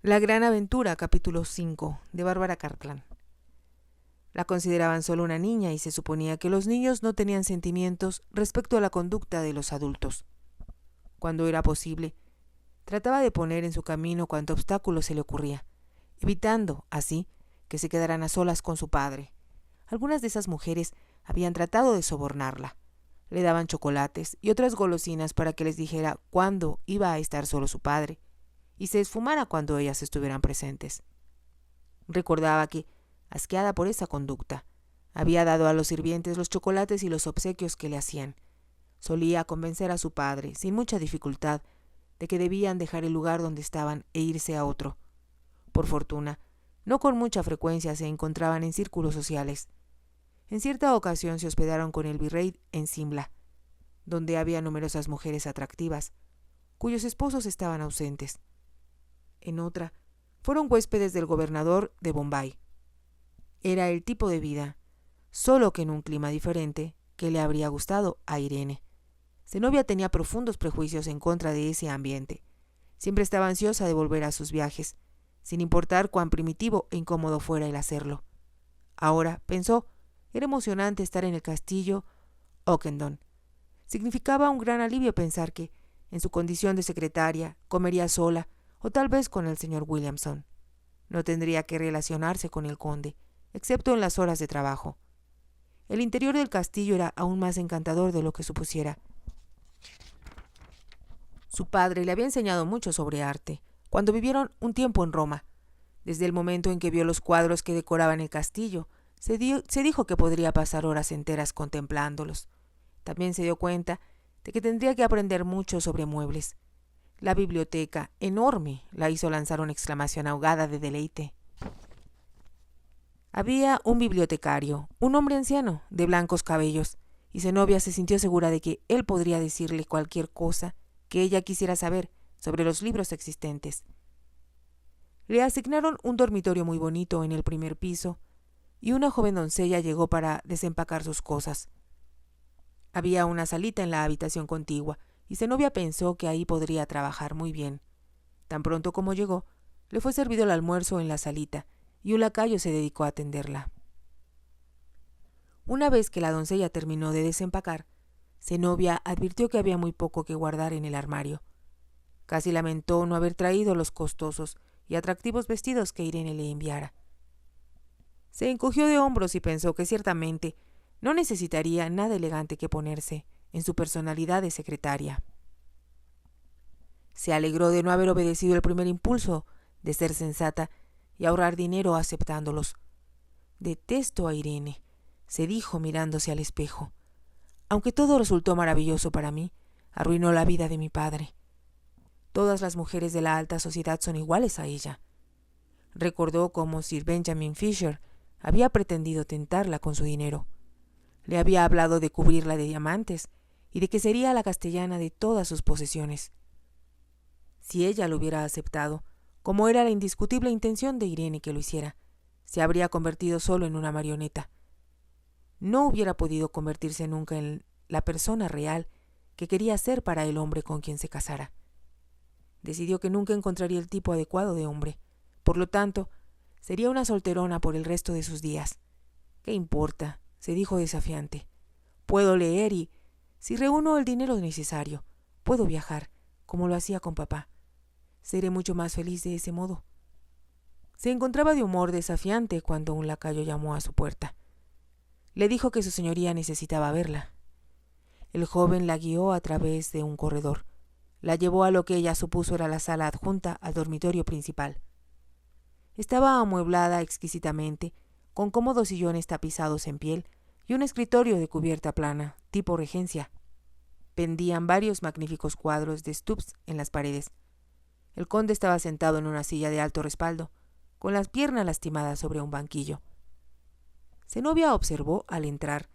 La gran aventura, capítulo 5, de Bárbara Cartland. La consideraban solo una niña y se suponía que los niños no tenían sentimientos respecto a la conducta de los adultos. Cuando era posible, trataba de poner en su camino cuanto obstáculo se le ocurría, evitando, así, que se quedaran a solas con su padre. Algunas de esas mujeres habían tratado de sobornarla. Le daban chocolates y otras golosinas para que les dijera cuándo iba a estar solo su padre, y se esfumara cuando ellas estuvieran presentes. Recordaba que, asqueada por esa conducta, había dado a los sirvientes los chocolates y los obsequios que le hacían. Solía convencer a su padre, sin mucha dificultad, de que debían dejar el lugar donde estaban e irse a otro. Por fortuna, no con mucha frecuencia se encontraban en círculos sociales. En cierta ocasión se hospedaron con el virrey en Simla, donde había numerosas mujeres atractivas, cuyos esposos estaban ausentes. En otra, fueron huéspedes del gobernador de Bombay. Era el tipo de vida, solo que en un clima diferente, que le habría gustado a Irene. Zenobia tenía profundos prejuicios en contra de ese ambiente. Siempre estaba ansiosa de volver a sus viajes, sin importar cuán primitivo e incómodo fuera el hacerlo. Ahora, pensó, era emocionante estar en el castillo Ockendon. Significaba un gran alivio pensar que, en su condición de secretaria, comería sola, o tal vez con el señor Williamson. No tendría que relacionarse con el conde, excepto en las horas de trabajo. El interior del castillo era aún más encantador de lo que supusiera. Su padre le había enseñado mucho sobre arte, cuando vivieron un tiempo en Roma. Desde el momento en que vio los cuadros que decoraban el castillo, se dijo que podría pasar horas enteras contemplándolos. También se dio cuenta de que tendría que aprender mucho sobre muebles. La biblioteca, enorme, la hizo lanzar una exclamación ahogada de deleite. Había un bibliotecario, un hombre anciano, de blancos cabellos, y Zenobia se sintió segura de que él podría decirle cualquier cosa que ella quisiera saber sobre los libros existentes. Le asignaron un dormitorio muy bonito en el primer piso, y una joven doncella llegó para desempacar sus cosas. Había una salita en la habitación contigua, y Zenobia pensó que ahí podría trabajar muy bien. Tan pronto como llegó, le fue servido el almuerzo en la salita, y un lacayo se dedicó a atenderla. Una vez que la doncella terminó de desempacar, Zenobia advirtió que había muy poco que guardar en el armario. Casi lamentó no haber traído los costosos y atractivos vestidos que Irene le enviara. Se encogió de hombros y pensó que ciertamente no necesitaría nada elegante que ponerse en su personalidad de secretaria. Se alegró de no haber obedecido el primer impulso de ser sensata y ahorrar dinero aceptándolos. «Detesto a Irene», se dijo mirándose al espejo. «Aunque todo resultó maravilloso para mí, arruinó la vida de mi padre. Todas las mujeres de la alta sociedad son iguales a ella». Recordó cómo Sir Benjamin Fisher había pretendido tentarla con su dinero. Le había hablado de cubrirla de diamantes y de que sería la castellana de todas sus posesiones. Si ella lo hubiera aceptado, como era la indiscutible intención de Irene que lo hiciera, se habría convertido solo en una marioneta. No hubiera podido convertirse nunca en la persona real que quería ser para el hombre con quien se casara. Decidió que nunca encontraría el tipo adecuado de hombre. Por lo tanto, sería una solterona por el resto de sus días. «¿Qué importa?», se dijo desafiante. «Puedo leer y, si reúno el dinero necesario, puedo viajar, como lo hacía con papá. Seré mucho más feliz de ese modo». Se encontraba de humor desafiante cuando un lacayo llamó a su puerta. Le dijo que su señoría necesitaba verla. El joven la guió a través de un corredor. La llevó a lo que ella supuso era la sala adjunta al dormitorio principal. Estaba amueblada exquisitamente, con cómodos sillones tapizados en piel y un escritorio de cubierta plana, tipo regencia. Pendían varios magníficos cuadros de Stubbs en las paredes. El conde estaba sentado en una silla de alto respaldo, con las piernas lastimadas sobre un banquillo. Zenobia observó, al entrar,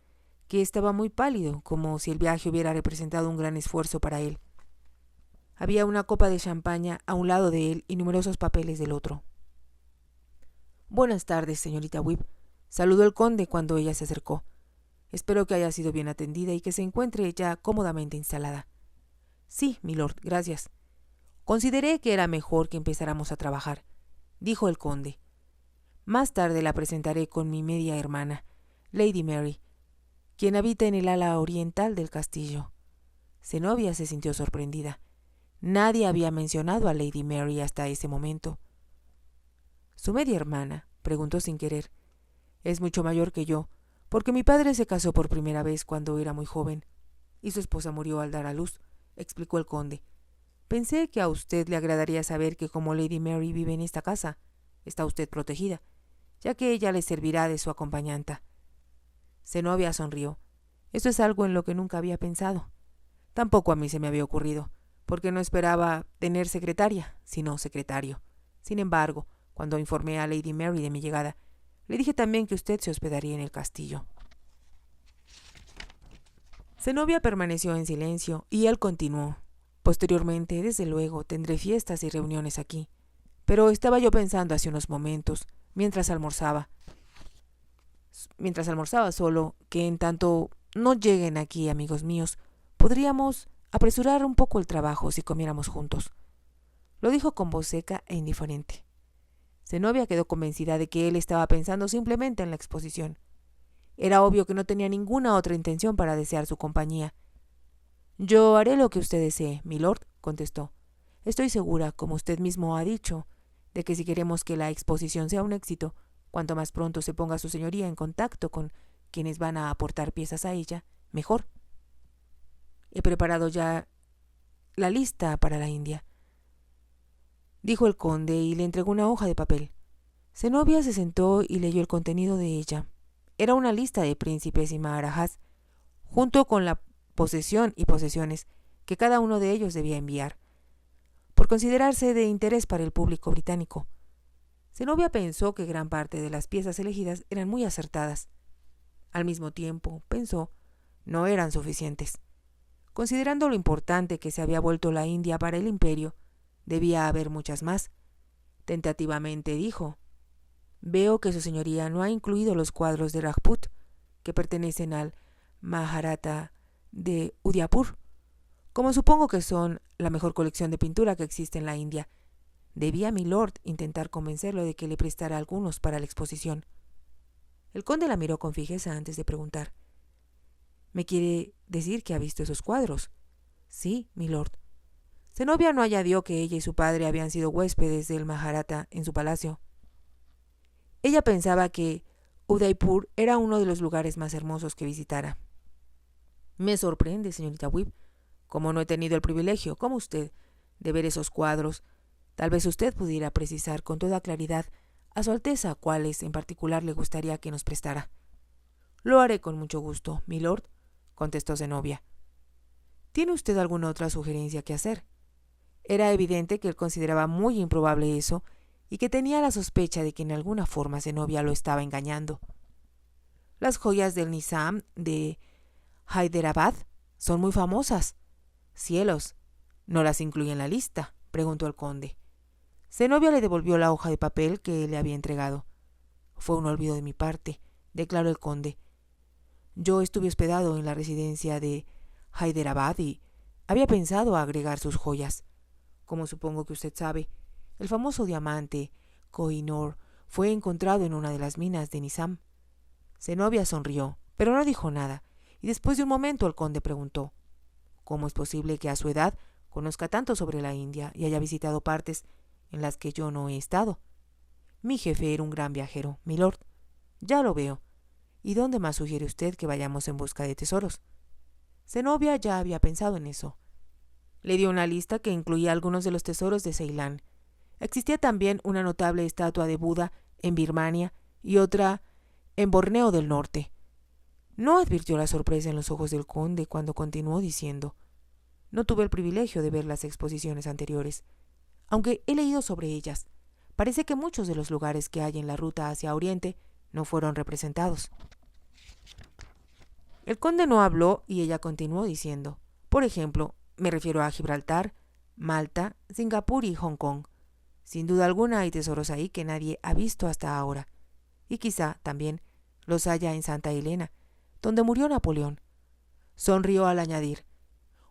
que estaba muy pálido, como si el viaje hubiera representado un gran esfuerzo para él. Había una copa de champaña a un lado de él y numerosos papeles del otro. «Buenas tardes, señorita Whip», saludó el conde cuando ella se acercó. «Espero que haya sido bien atendida y que se encuentre ya cómodamente instalada». «Sí, milord, gracias. Consideré que era mejor que empezáramos a trabajar. dijo el conde. Más tarde la presentaré con mi media hermana, Lady Mary, quien habita en el ala oriental del castillo. Zenobia se sintió sorprendida. Nadie había mencionado a Lady Mary hasta ese momento. ¿Su media hermana?, preguntó sin querer. Es mucho mayor que yo, porque mi padre se casó por primera vez cuando era muy joven, y su esposa murió al dar a luz, explicó el conde. Pensé que a usted le agradaría saber que como Lady Mary vive en esta casa, está usted protegida, ya que ella le servirá de su acompañanta. Zenobia sonrió. Eso es algo en lo que nunca había pensado. Tampoco a mí se me había ocurrido, porque no esperaba tener secretaria, sino secretario. Sin embargo, cuando informé a Lady Mary de mi llegada, le dije también que usted se hospedaría en el castillo. Zenobia permaneció en silencio y él continuó. Posteriormente, desde luego, tendré fiestas y reuniones aquí. Pero estaba yo pensando hace unos momentos, mientras almorzaba solo, que en tanto no lleguen aquí amigos míos, podríamos apresurar un poco el trabajo si comiéramos juntos. Lo dijo con voz seca e indiferente. Zenobia quedó convencida de que él estaba pensando simplemente en la exposición. Era obvio que no tenía ninguna otra intención para desear su compañía. «Yo haré lo que usted desee, milord», contestó. «Estoy segura, como usted mismo ha dicho, de que si queremos que la exposición sea un éxito, cuanto más pronto se ponga su señoría en contacto con quienes van a aportar piezas a ella, mejor. He preparado ya la lista para la India», dijo el conde y le entregó una hoja de papel. Zenobia se sentó y leyó el contenido de ella. Era una lista de príncipes y maharajas, junto con la posesión y posesiones que cada uno de ellos debía enviar, por considerarse de interés para el público británico. Zenobia pensó que gran parte de las piezas elegidas eran muy acertadas. Al mismo tiempo, pensó, no eran suficientes. Considerando lo importante que se había vuelto la India para el imperio, debía haber muchas más. Tentativamente dijo: «Veo que su señoría no ha incluido los cuadros de Rajput, que pertenecen al Maharata de Udaipur. Como supongo que son la mejor colección de pintura que existe en la India, debía mi lord intentar convencerlo de que le prestara algunos para la exposición». El conde la miró con fijeza antes de preguntar: «¿Me quiere decir que ha visto esos cuadros?» «Sí, mi lord». Zenobia no añadió que ella y su padre habían sido huéspedes del Maharata en su palacio. Ella pensaba que Udaipur era uno de los lugares más hermosos que visitara. «Me sorprende, señorita Whip. Como no he tenido el privilegio, como usted, de ver esos cuadros, tal vez usted pudiera precisar con toda claridad a su Alteza cuáles en particular le gustaría que nos prestara». «Lo haré con mucho gusto, mi lord», contestó Zenobia. «¿Tiene usted alguna otra sugerencia que hacer?» Era evidente que él consideraba muy improbable eso y que tenía la sospecha de que en alguna forma Zenobia lo estaba engañando. «Las joyas del Nizam de Hyderabad son muy famosas». «Cielos, ¿no las incluye en la lista?», preguntó el conde. Zenobia le devolvió la hoja de papel que le había entregado. «Fue un olvido de mi parte», declaró el conde. «Yo estuve hospedado en la residencia de Hyderabad y había pensado agregar sus joyas. Como supongo que usted sabe, el famoso diamante Koh-i-Noor fue encontrado en una de las minas de Nizam». Zenobia sonrió, pero no dijo nada, y después de un momento el conde preguntó: «¿Cómo es posible que a su edad conozca tanto sobre la India y haya visitado partes en las que yo no he estado?» «Mi jefe era un gran viajero, milord». «Ya lo veo. ¿Y dónde más sugiere usted que vayamos en busca de tesoros?» Zenobia ya había pensado en eso. Le dio una lista que incluía algunos de los tesoros de Ceilán. Existía también una notable estatua de Buda en Birmania y otra en Borneo del Norte. No advirtió la sorpresa en los ojos del conde cuando continuó diciendo: «No tuve el privilegio de ver las exposiciones anteriores, aunque he leído sobre ellas. Parece que muchos de los lugares que hay en la ruta hacia Oriente no fueron representados». El conde no habló y ella continuó diciendo: «Por ejemplo, me refiero a Gibraltar, Malta, Singapur y Hong Kong. Sin duda alguna hay tesoros ahí que nadie ha visto hasta ahora. Y quizá también los haya en Santa Elena, donde murió Napoleón». Sonrió al añadir: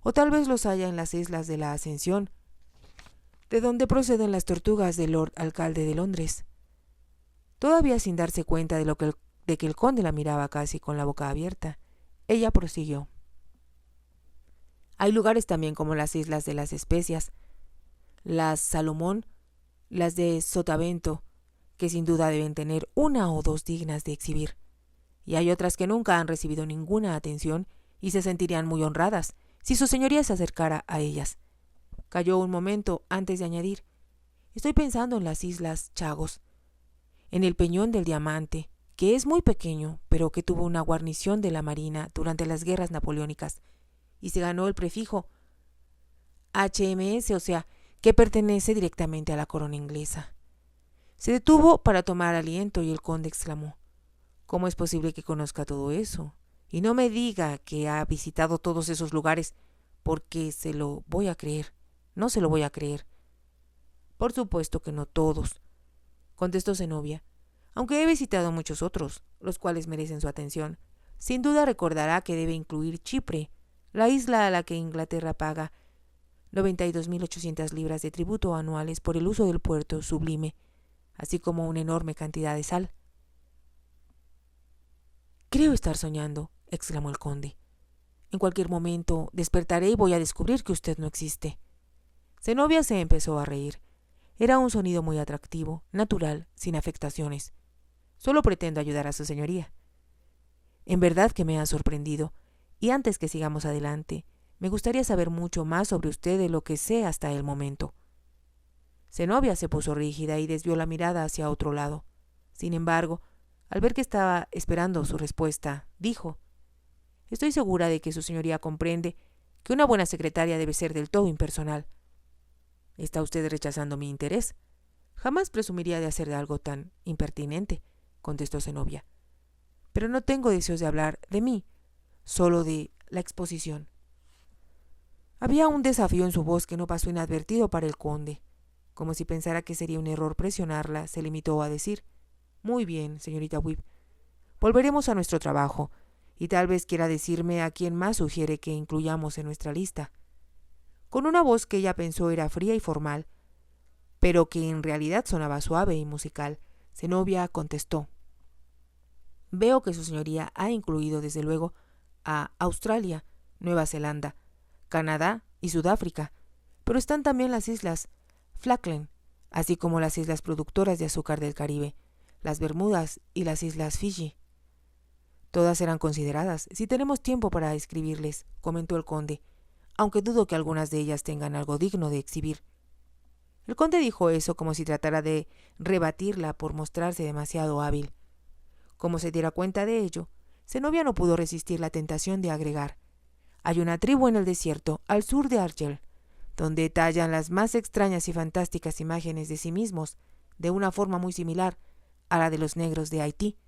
«O tal vez los haya en las islas de la Ascensión, de donde proceden las tortugas del Lord Alcalde de Londres. Todavía sin darse cuenta de que el conde la miraba casi con la boca abierta, ella prosiguió. Hay lugares también como las Islas de las Especias, las Salomón, las de Sotavento, que sin duda deben tener una o dos dignas de exhibir, y hay otras que nunca han recibido ninguna atención y se sentirían muy honradas si su señoría se acercara a ellas. Calló un momento antes de añadir: estoy pensando en las Islas Chagos, en el Peñón del Diamante, que es muy pequeño, pero que tuvo una guarnición de la marina durante las guerras napoleónicas, y se ganó el prefijo HMS, o sea, que pertenece directamente a la corona inglesa. Se detuvo para tomar aliento y el conde exclamó: ¿cómo es posible que conozca todo eso? Y no me diga que ha visitado todos esos lugares, porque se lo voy a creer. No se lo voy a creer. Por supuesto que no todos, contestó Zenobia, aunque he visitado muchos otros, los cuales merecen su atención. Sin duda recordará que debe incluir Chipre, la isla a la que Inglaterra paga 92.800 libras de tributo anuales por el uso del puerto sublime, así como una enorme cantidad de sal. Creo estar soñando, exclamó el conde. En cualquier momento despertaré y voy a descubrir que usted no existe. Zenobia se empezó a reír. Era un sonido muy atractivo, natural, sin afectaciones. Solo pretendo ayudar a su señoría. En verdad que me ha sorprendido, y antes que sigamos adelante, me gustaría saber mucho más sobre usted de lo que sé hasta el momento. Zenobia se puso rígida y desvió la mirada hacia otro lado. Sin embargo, al ver que estaba esperando su respuesta, dijo: estoy segura de que su señoría comprende que una buena secretaria debe ser del todo impersonal. ¿Está usted rechazando mi interés? Jamás presumiría de hacer algo tan impertinente, contestó Zenobia. Pero no tengo deseos de hablar de mí, solo de la exposición. Había un desafío en su voz que no pasó inadvertido para el conde. Como si pensara que sería un error presionarla, se limitó a decir: muy bien, señorita Whip. Volveremos a nuestro trabajo, y tal vez quiera decirme a quién más sugiere que incluyamos en nuestra lista. Con una voz que ella pensó era fría y formal, pero que en realidad sonaba suave y musical, Zenobia contestó: veo que su señoría ha incluido desde luego a Australia, Nueva Zelanda, Canadá y Sudáfrica, pero están también las islas Falkland, así como las islas productoras de azúcar del Caribe, las Bermudas y las islas Fiji. Todas serán consideradas si tenemos tiempo para escribirles, comentó el conde, aunque dudo que algunas de ellas tengan algo digno de exhibir. El conde dijo eso como si tratara de rebatirla por mostrarse demasiado hábil. Como se diera cuenta de ello, Zenobia no pudo resistir la tentación de agregar: hay una tribu en el desierto, al sur de Argel, donde tallan las más extrañas y fantásticas imágenes de sí mismos, de una forma muy similar a la de los negros de Haití.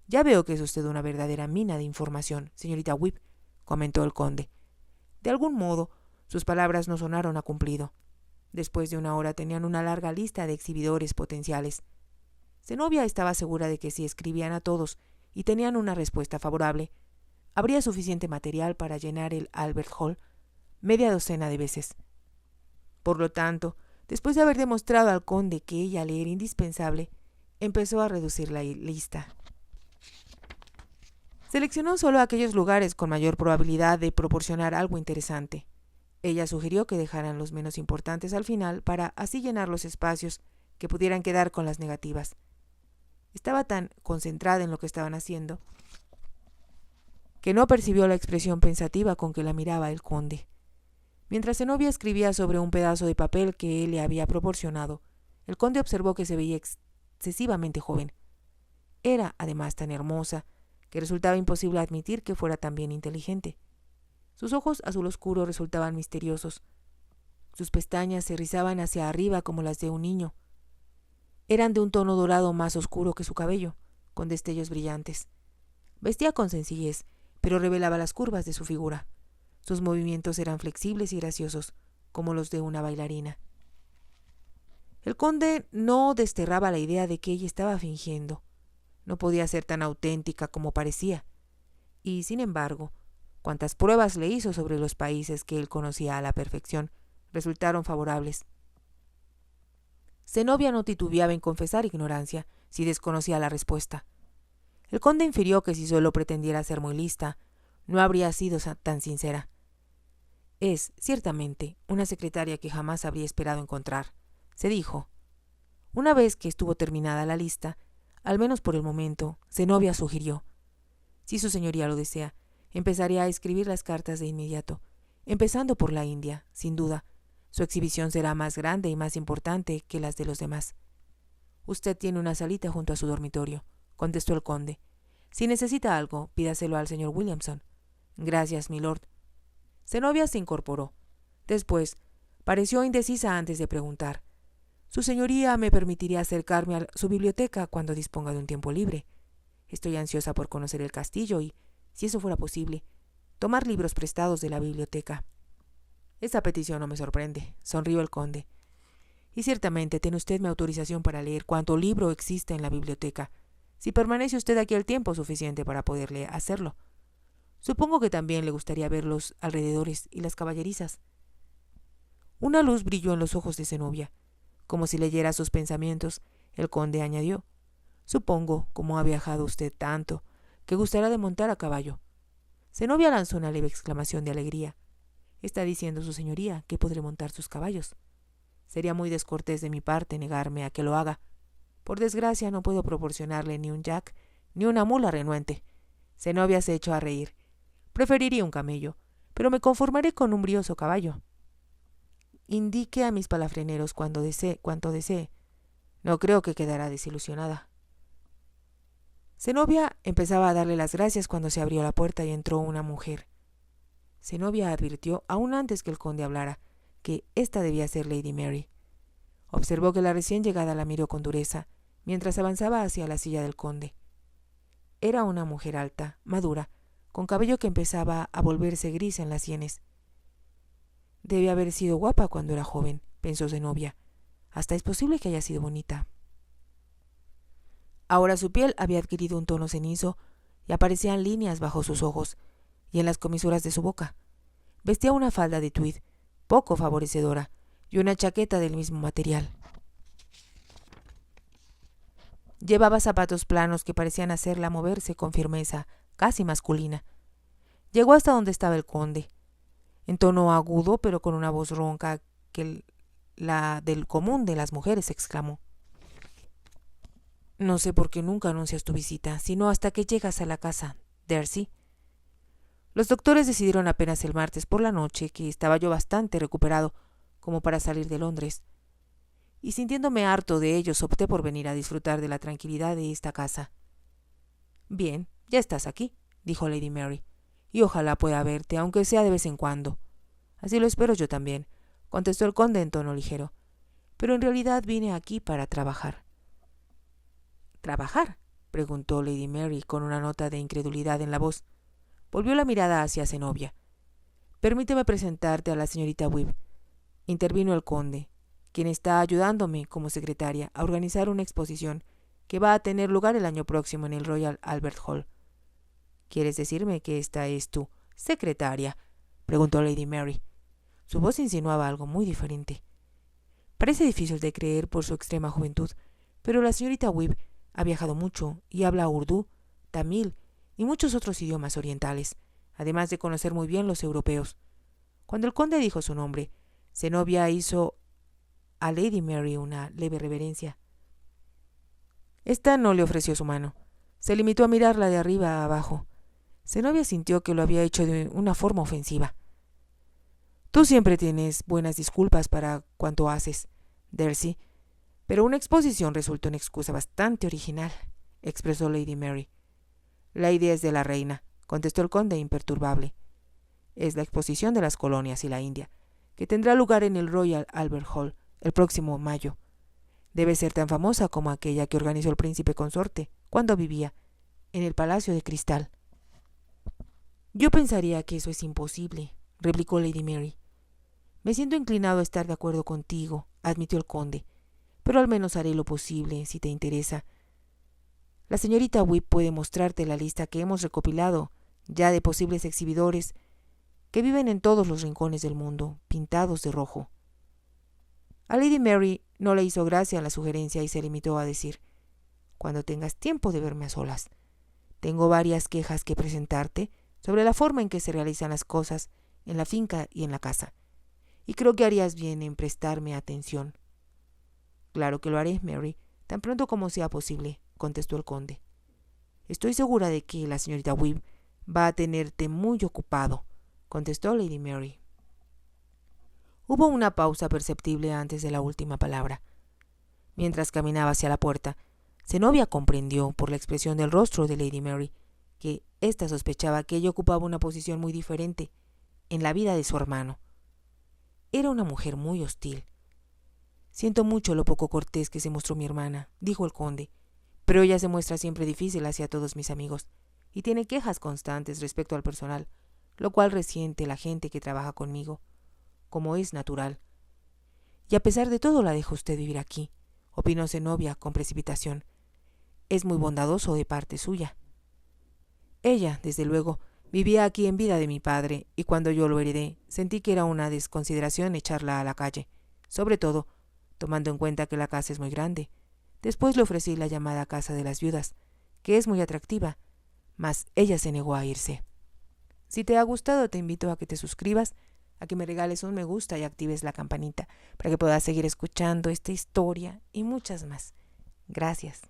Ya veo que es usted una verdadera mina de información, señorita Whip, comentó el conde. De algún modo, sus palabras no sonaron a cumplido. Después de una hora tenían una larga lista de exhibidores potenciales. Zenobia estaba segura de que si escribían a todos y tenían una respuesta favorable, habría suficiente material para llenar el Albert Hall media docena de veces. Por lo tanto, después de haber demostrado al conde que ella le era indispensable, empezó a reducir la lista. Seleccionó solo aquellos lugares con mayor probabilidad de proporcionar algo interesante. Ella sugirió que dejaran los menos importantes al final para así llenar los espacios que pudieran quedar con las negativas. Estaba tan concentrada en lo que estaban haciendo que no percibió la expresión pensativa con que la miraba el conde. Mientras Zenobia escribía sobre un pedazo de papel que él le había proporcionado, el conde observó que se veía excesivamente joven. Era, además, tan hermosa que resultaba imposible admitir que fuera también inteligente. Sus ojos azul oscuro resultaban misteriosos. Sus pestañas se rizaban hacia arriba como las de un niño. Eran de un tono dorado más oscuro que su cabello, con destellos brillantes. Vestía con sencillez, pero revelaba las curvas de su figura. Sus movimientos eran flexibles y graciosos, como los de una bailarina. El conde no desterraba la idea de que ella estaba fingiendo. No podía ser tan auténtica como parecía. Y, sin embargo, cuantas pruebas le hizo sobre los países que él conocía a la perfección, resultaron favorables. Zenobia no titubeaba en confesar ignorancia si desconocía la respuesta. El conde infirió que si solo pretendiera ser muy lista, no habría sido tan sincera. Es, ciertamente, una secretaria que jamás habría esperado encontrar, se dijo. Una vez que estuvo terminada la lista, al menos por el momento, Zenobia sugirió: si su señoría lo desea, empezaré a escribir las cartas de inmediato, empezando por la India, sin duda. Su exhibición será más grande y más importante que las de los demás. Usted tiene una salita junto a su dormitorio, contestó el conde. Si necesita algo, pídaselo al señor Williamson. Gracias, milord. Zenobia se incorporó. Después, pareció indecisa antes de preguntar: su señoría me permitiría acercarme a su biblioteca cuando disponga de un tiempo libre. Estoy ansiosa por conocer el castillo y, si eso fuera posible, tomar libros prestados de la biblioteca. Esa petición no me sorprende, sonrió el conde. Y ciertamente tiene usted mi autorización para leer cuanto libro existe en la biblioteca, si permanece usted aquí el tiempo suficiente para poderle hacerlo. Supongo que también le gustaría ver los alrededores y las caballerizas. Una luz brilló en los ojos de Zenobia. Como si leyera sus pensamientos, el conde añadió: supongo, como ha viajado usted tanto, que gustará de montar a caballo. Zenobia lanzó una leve exclamación de alegría. Está diciendo su señoría que podré montar sus caballos. Sería muy descortés de mi parte negarme a que lo haga. Por desgracia no puedo proporcionarle ni un jack ni una mula renuente. Zenobia se echó a reír. Preferiría un camello, pero me conformaré con un brioso caballo. Indique a mis palafreneros cuanto desee. No creo que quedará desilusionada. Zenobia empezaba a darle las gracias cuando se abrió la puerta y entró una mujer. Zenobia advirtió, aún antes que el conde hablara, que ésta debía ser Lady Mary. Observó que la recién llegada la miró con dureza, mientras avanzaba hacia la silla del conde. Era una mujer alta, madura, con cabello que empezaba a volverse gris en las sienes. Debe haber sido guapa cuando era joven, pensó Zenobia. Hasta es posible que haya sido bonita. Ahora su piel había adquirido un tono cenizo y aparecían líneas bajo sus ojos y en las comisuras de su boca. Vestía una falda de tweed, poco favorecedora, y una chaqueta del mismo material. Llevaba zapatos planos que parecían hacerla moverse con firmeza, casi masculina. Llegó hasta donde estaba el conde, en tono agudo, pero con una voz ronca que la del común de las mujeres, exclamó: no sé por qué nunca anuncias tu visita, sino hasta que llegas a la casa, Darcy. Los doctores decidieron apenas el martes por la noche que estaba yo bastante recuperado como para salir de Londres, y sintiéndome harto de ellos opté por venir a disfrutar de la tranquilidad de esta casa. Bien, ya estás aquí, dijo Lady Mary, y ojalá pueda verte, aunque sea de vez en cuando. Así lo espero yo también, contestó el conde en tono ligero, pero en realidad vine aquí para trabajar. ¿Trabajar?, preguntó Lady Mary con una nota de incredulidad en la voz. Volvió la mirada hacia Zenobia. Permíteme presentarte a la señorita Weeb, intervino el conde, quien está ayudándome como secretaria a organizar una exposición que va a tener lugar el año próximo en el Royal Albert Hall. ¿Quieres decirme que esta es tu secretaria?, preguntó Lady Mary. Su voz insinuaba algo muy diferente. Parece difícil de creer por su extrema juventud, pero la señorita Weeb ha viajado mucho y habla urdú, tamil y muchos otros idiomas orientales, además de conocer muy bien los europeos. Cuando el conde dijo su nombre, Zenobia hizo a Lady Mary una leve reverencia. Esta no le ofreció su mano. Se limitó a mirarla de arriba a abajo. Zenobia sintió que lo había hecho de una forma ofensiva. Tú siempre tienes buenas disculpas para cuanto haces, Darcy, pero una exposición resulta una excusa bastante original, expresó Lady Mary. La idea es de la reina, contestó el conde imperturbable. Es la exposición de las colonias y la India, que tendrá lugar en el Royal Albert Hall el próximo mayo. Debe ser tan famosa como aquella que organizó el príncipe consorte cuando vivía en el Palacio de Cristal. Yo pensaría que eso es imposible, replicó Lady Mary. Me siento inclinado a estar de acuerdo contigo, admitió el conde, pero al menos haré lo posible, si te interesa. La señorita Weeb puede mostrarte la lista que hemos recopilado ya de posibles exhibidores que viven en todos los rincones del mundo, pintados de rojo. A Lady Mary No le hizo gracia la sugerencia y se limitó a decir: «Cuando tengas tiempo de verme a solas. Tengo varias quejas que presentarte sobre la forma en que se realizan las cosas en la finca y en la casa, y creo que harías bien en prestarme atención». «Claro que lo haré, Mary, tan pronto como sea posible», contestó el conde. «Estoy segura de que la señorita Webb va a tenerte muy ocupado», contestó Lady Mary. Hubo una pausa perceptible antes de la última palabra. Mientras caminaba hacia la puerta, Zenobia comprendió por la expresión del rostro de Lady Mary que ésta sospechaba que ella ocupaba una posición muy diferente en la vida de su hermano. Era una mujer muy hostil. «Siento mucho lo poco cortés que se mostró mi hermana», dijo el conde, «pero ella se muestra siempre difícil hacia todos mis amigos y tiene quejas constantes respecto al personal, lo cual resiente la gente que trabaja conmigo, como es natural. Y a pesar de todo la deja usted vivir aquí», opinó Zenobia con precipitación. «Es muy bondadoso de parte suya». Ella, desde luego, vivía aquí en vida de mi padre, y cuando yo lo heredé, sentí que era una desconsideración echarla a la calle, sobre todo tomando en cuenta que la casa es muy grande. Después le ofrecí la llamada Casa de las Viudas, que es muy atractiva, mas ella se negó a irse. Si te ha gustado, te invito a que te suscribas, a que me regales un me gusta y actives la campanita para que puedas seguir escuchando esta historia y muchas más. Gracias.